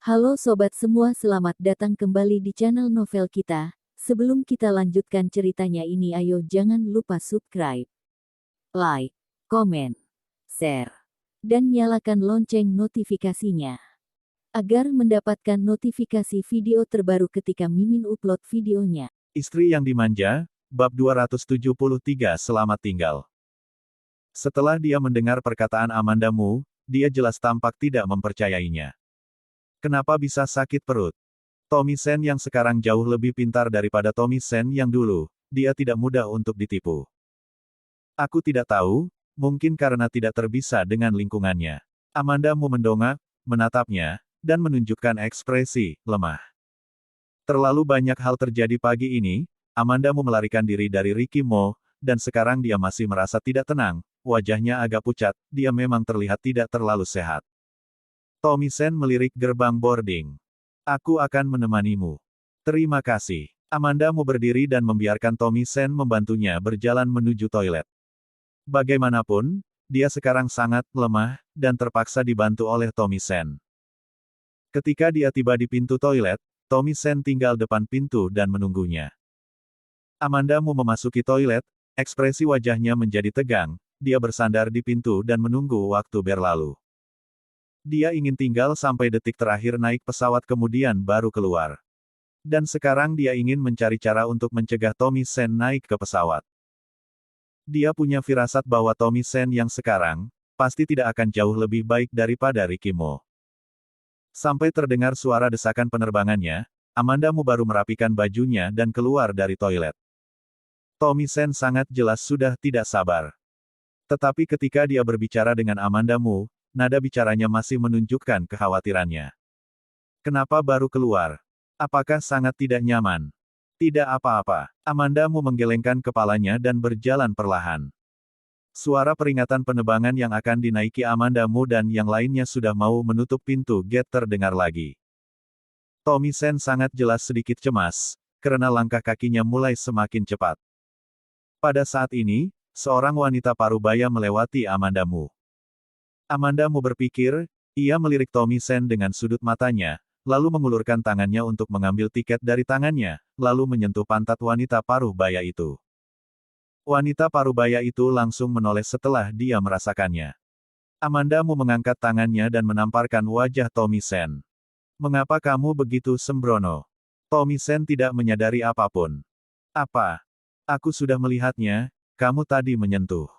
Halo sobat semua, selamat datang kembali di channel novel kita. Sebelum kita lanjutkan ceritanya ini, ayo jangan lupa subscribe, like, komen, share, dan nyalakan lonceng notifikasinya agar mendapatkan notifikasi video terbaru ketika Mimin upload videonya. Istri yang dimanja, bab 273 selamat tinggal. Setelah dia mendengar perkataan Amanda Mu, dia jelas tampak tidak mempercayainya. Kenapa bisa sakit perut? Tommy Sen yang sekarang jauh lebih pintar daripada Tommy Sen yang dulu, dia tidak mudah untuk ditipu. Aku tidak tahu, mungkin karena tidak terpisah dengan lingkungannya. Amanda Mu mendongak, menatapnya, dan menunjukkan ekspresi lemah. Terlalu banyak hal terjadi pagi ini, Amanda Mu melarikan diri dari Ricky Mo, dan sekarang dia masih merasa tidak tenang, wajahnya agak pucat, dia memang terlihat tidak terlalu sehat. Tommy Sen melirik gerbang boarding. Aku akan menemanimu. Terima kasih. Amanda Mu berdiri dan membiarkan Tommy Sen membantunya berjalan menuju toilet. Bagaimanapun, dia sekarang sangat lemah, dan terpaksa dibantu oleh Tommy Sen. Ketika dia tiba di pintu toilet, Tommy Sen tinggal depan pintu dan menunggunya. Amanda Mu memasuki toilet, ekspresi wajahnya menjadi tegang, dia bersandar di pintu dan menunggu waktu berlalu. Dia ingin tinggal sampai detik terakhir naik pesawat kemudian baru keluar. Dan sekarang dia ingin mencari cara untuk mencegah Tommy Sen naik ke pesawat. Dia punya firasat bahwa Tommy Sen yang sekarang, pasti tidak akan jauh lebih baik daripada Ricky Mo. Sampai terdengar suara desakan penerbangannya, Amanda Mu baru merapikan bajunya dan keluar dari toilet. Tommy Sen sangat jelas sudah tidak sabar. Tetapi ketika dia berbicara dengan Amanda Mu, nada bicaranya masih menunjukkan kekhawatirannya. Kenapa baru keluar? Apakah sangat tidak nyaman? Tidak apa-apa. Amanda Mu menggelengkan kepalanya dan berjalan perlahan. Suara peringatan penerbangan yang akan dinaiki Amanda Mu dan yang lainnya sudah mau menutup pintu gate terdengar lagi. Tommy Sen sangat jelas sedikit cemas, karena langkah kakinya mulai semakin cepat. Pada saat ini, seorang wanita parubaya melewati Amanda Mu. Amanda Mu berpikir, ia melirik Tommy Sen dengan sudut matanya, lalu mengulurkan tangannya untuk mengambil tiket dari tangannya, lalu menyentuh pantat wanita parubaya itu. Wanita parubaya itu langsung menoleh setelah dia merasakannya. Amanda Mu mengangkat tangannya dan menamparkan wajah Tommy Sen. Mengapa kamu begitu sembrono? Tommy Sen tidak menyadari apapun. Apa? Aku sudah melihatnya, kamu tadi menyentuh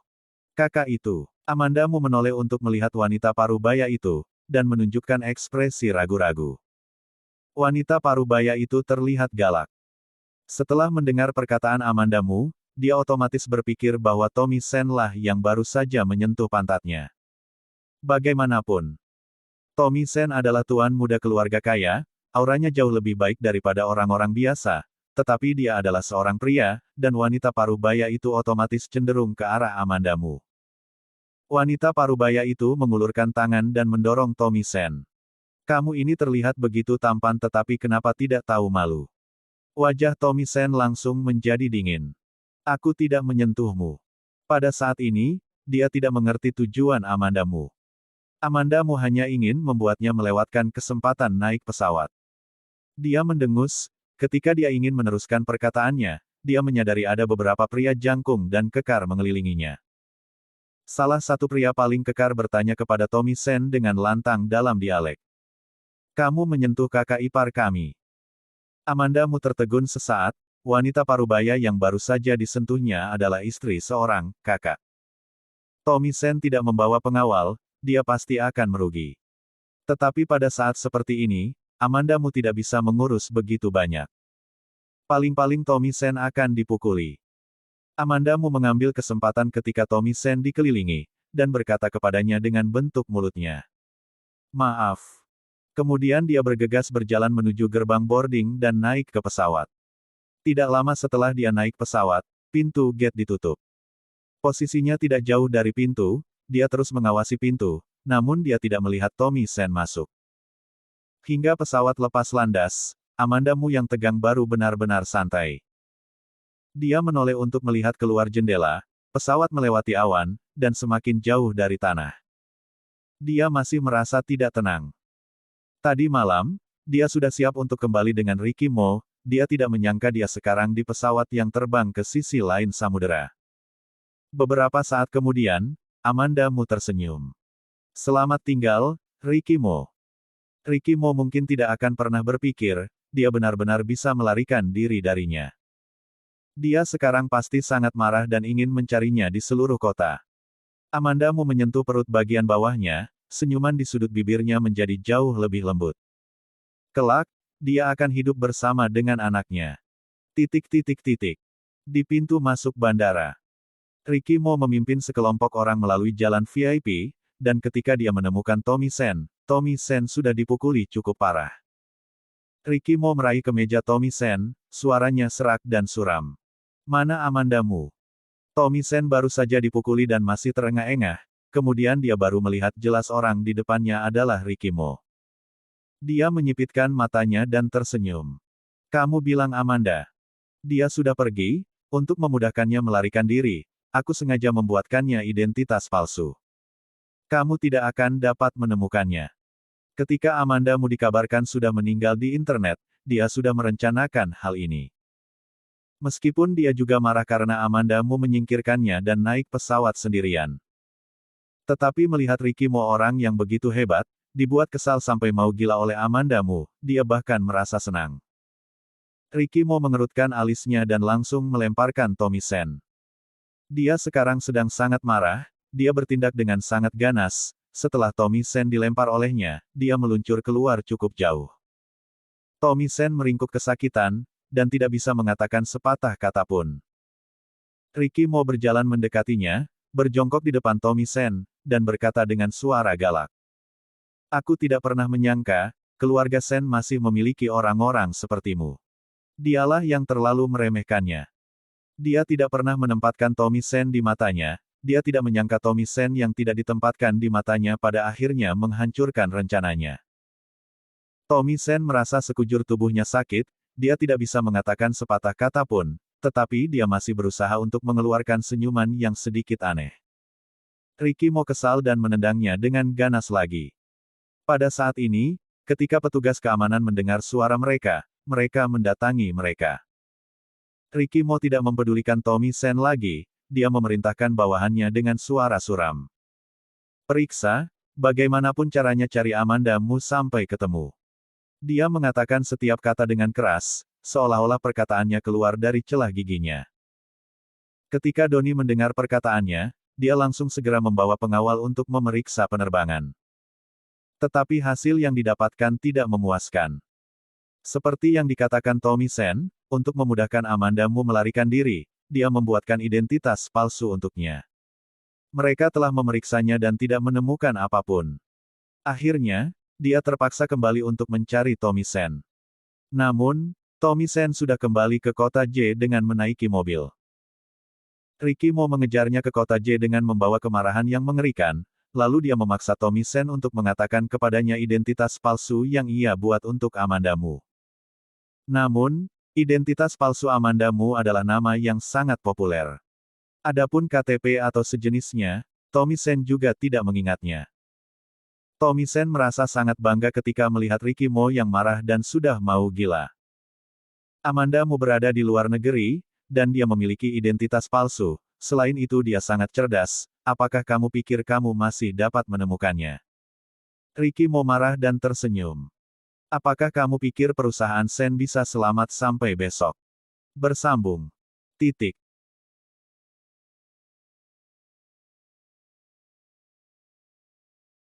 kakak itu. Amanda Mu menoleh untuk melihat wanita parubaya itu, dan menunjukkan ekspresi ragu-ragu. Wanita parubaya itu terlihat galak. Setelah mendengar perkataan Amanda Mu, dia otomatis berpikir bahwa Tommy Sen lah yang baru saja menyentuh pantatnya. Bagaimanapun, Tommy Sen adalah tuan muda keluarga kaya, auranya jauh lebih baik daripada orang-orang biasa, tetapi dia adalah seorang pria, dan wanita parubaya itu otomatis cenderung ke arah Amanda Mu. Wanita parubaya itu mengulurkan tangan dan mendorong Tommy Sen. Kamu ini terlihat begitu tampan tetapi kenapa tidak tahu malu? Wajah Tommy Sen langsung menjadi dingin. Aku tidak menyentuhmu. Pada saat ini, dia tidak mengerti tujuan Amanda Mu. Amanda Mu hanya ingin membuatnya melewatkan kesempatan naik pesawat. Dia mendengus, ketika dia ingin meneruskan perkataannya, dia menyadari ada beberapa pria jangkung dan kekar mengelilinginya. Salah satu pria paling kekar bertanya kepada Tommy Sen dengan lantang dalam dialek. Kamu menyentuh kakak ipar kami. Amanda Mu tertegun sesaat. Wanita parubaya yang baru saja disentuhnya adalah istri seorang kakak. Tommy Sen tidak membawa pengawal, dia pasti akan merugi. Tetapi pada saat seperti ini, Amanda Mu tidak bisa mengurus begitu banyak. Paling-paling Tommy Sen akan dipukuli. Amanda Mu mengambil kesempatan ketika Tommy Sen dikelilingi, dan berkata kepadanya dengan bentuk mulutnya. Maaf. Kemudian dia bergegas berjalan menuju gerbang boarding dan naik ke pesawat. Tidak lama setelah dia naik pesawat, pintu gate ditutup. Posisinya tidak jauh dari pintu, dia terus mengawasi pintu, namun dia tidak melihat Tommy Sen masuk. Hingga pesawat lepas landas, Amanda Mu yang tegang baru benar-benar santai. Dia menoleh untuk melihat keluar jendela, pesawat melewati awan, dan semakin jauh dari tanah. Dia masih merasa tidak tenang. Tadi malam, dia sudah siap untuk kembali dengan Ricky Mo, dia tidak menyangka dia sekarang di pesawat yang terbang ke sisi lain samudera. Beberapa saat kemudian, Amanda Mu tersenyum. Selamat tinggal, Ricky Mo. Ricky Mo mungkin tidak akan pernah berpikir, dia benar-benar bisa melarikan diri darinya. Dia sekarang pasti sangat marah dan ingin mencarinya di seluruh kota. Amanda Mu menyentuh perut bagian bawahnya, senyuman di sudut bibirnya menjadi jauh lebih lembut. Kelak, dia akan hidup bersama dengan anaknya. Di pintu masuk bandara, Ricky Mo memimpin sekelompok orang melalui jalan VIP, dan ketika dia menemukan Tommy Sen sudah dipukuli cukup parah. Ricky Mo meraih kemeja Tommy Sen, suaranya serak dan suram. Mana Amanda Mu? Tommy Sen baru saja dipukuli dan masih terengah-engah, kemudian dia baru melihat jelas orang di depannya adalah Ricky Mo. Dia menyipitkan matanya dan tersenyum. Kamu bilang Amanda. Dia sudah pergi, untuk memudahkannya melarikan diri, aku sengaja membuatkannya identitas palsu. Kamu tidak akan dapat menemukannya. Ketika Amanda Mu dikabarkan sudah meninggal di internet, dia sudah merencanakan hal ini. Meskipun dia juga marah karena Amanda Mu menyingkirkannya dan naik pesawat sendirian. Tetapi melihat Ricky Mo orang yang begitu hebat, dibuat kesal sampai mau gila oleh Amanda Mu, dia bahkan merasa senang. Ricky Mo mengerutkan alisnya dan langsung melemparkan Tommy Sen. Dia sekarang sedang sangat marah, dia bertindak dengan sangat ganas, setelah Tommy Sen dilempar olehnya, dia meluncur keluar cukup jauh. Tommy Sen meringkuk kesakitan, dan tidak bisa mengatakan sepatah kata pun. Ricky Mo berjalan mendekatinya, berjongkok di depan Tommy Sen, dan berkata dengan suara galak. Aku tidak pernah menyangka, keluarga Sen masih memiliki orang-orang sepertimu. Dialah yang terlalu meremehkannya. Dia tidak pernah menempatkan Tommy Sen di matanya, dia tidak menyangka Tommy Sen yang tidak ditempatkan di matanya pada akhirnya menghancurkan rencananya. Tommy Sen merasa sekujur tubuhnya sakit, dia tidak bisa mengatakan sepatah kata pun, tetapi dia masih berusaha untuk mengeluarkan senyuman yang sedikit aneh. Ricky Mo kesal dan menendangnya dengan ganas lagi. Pada saat ini, ketika petugas keamanan mendengar suara mereka mendatangi mereka. Ricky Mo tidak mempedulikan Tommy Sen lagi, dia memerintahkan bawahannya dengan suara suram. Periksa, bagaimanapun caranya cari Amanda Mu sampai ketemu. Dia mengatakan setiap kata dengan keras, seolah-olah perkataannya keluar dari celah giginya. Ketika Donnie mendengar perkataannya, dia langsung segera membawa pengawal untuk memeriksa penerbangan. Tetapi hasil yang didapatkan tidak memuaskan. Seperti yang dikatakan Tommy Sen, untuk memudahkan Amanda Mu melarikan diri, dia membuatkan identitas palsu untuknya. Mereka telah memeriksanya dan tidak menemukan apapun. Akhirnya, dia terpaksa kembali untuk mencari Tommy Sen. Namun, Tommy Sen sudah kembali ke kota J dengan menaiki mobil. Ricky Mo mengejarnya ke kota J dengan membawa kemarahan yang mengerikan, lalu dia memaksa Tommy Sen untuk mengatakan kepadanya identitas palsu yang ia buat untuk Amanda Mu. Namun, identitas palsu Amanda Mu adalah nama yang sangat populer. Adapun KTP atau sejenisnya, Tommy Sen juga tidak mengingatnya. Tommy Sen merasa sangat bangga ketika melihat Ricky Mo yang marah dan sudah mau gila. Amanda Mu berada di luar negeri, dan dia memiliki identitas palsu, selain itu dia sangat cerdas, apakah kamu pikir kamu masih dapat menemukannya? Ricky Mo marah dan tersenyum. Apakah kamu pikir perusahaan Sen bisa selamat sampai besok? Bersambung.